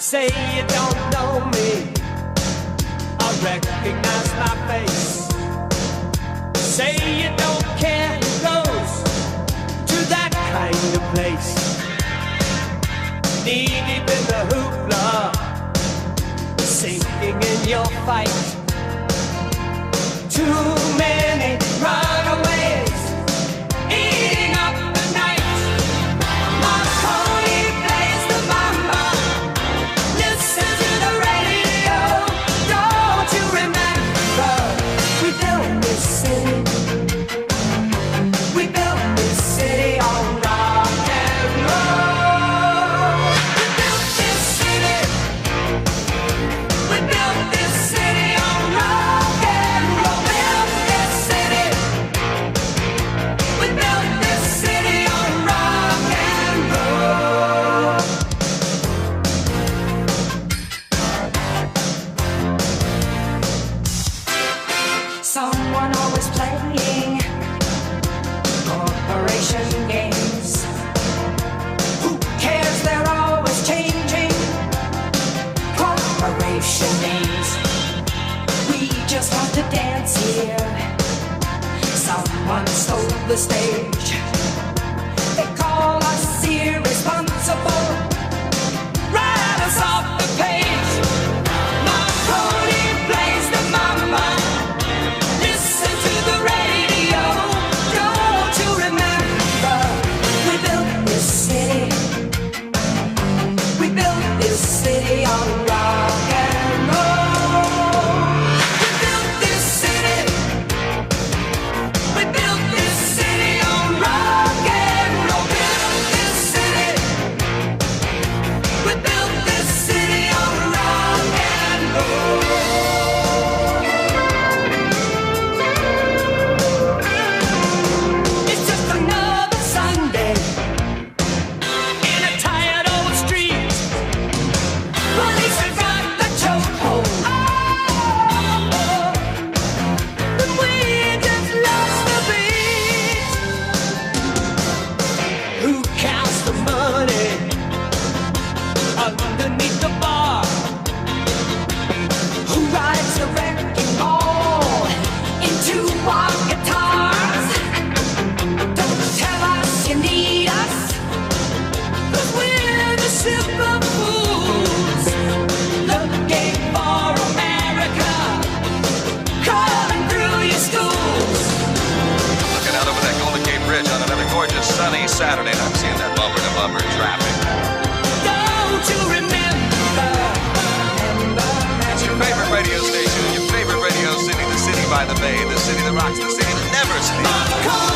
Say you don't know me, I recognize my face. Say you don't care who goes to that kind of place. Knee deep in the hoopla, sinking in your fight. Too many runaways eating up the night. My pony plays the mama. Listen to the radio. Don't you remember? We built this city. We built this city on rock and roll. We built this city. We built this city on rock and roll. Built this city. We built this city on rock and roll. Someone always playing corporation games. Who cares? They're always changing corporation names. We just want to dance here. Someone stole the stage. They call us irresponsible. Write us off the page. My pony plays the mama. Listen to the radio. Don't you remember? We built this city. We built this city on rock and roll. We built this city. We built this city on rock and roll. Built this city. We built this city on rock and roll. It's just another Sunday in a tired old street. Police have got the chokehold. And we just lost the beat. Who counts the money underneath the bar? Who rides the wrecking ball into our guitars? Don't tell us you need us, 'cause we're the simple fools looking for America, crawling through your schools. Looking out over that Golden Gate Bridge on another gorgeous sunny Saturday, and I'm seeing that bumper-to-bumper traffic. Don't you remember? It's your favorite radio station, your favorite radio city, the city by the bay, the city that rocks, the city that never sleeps.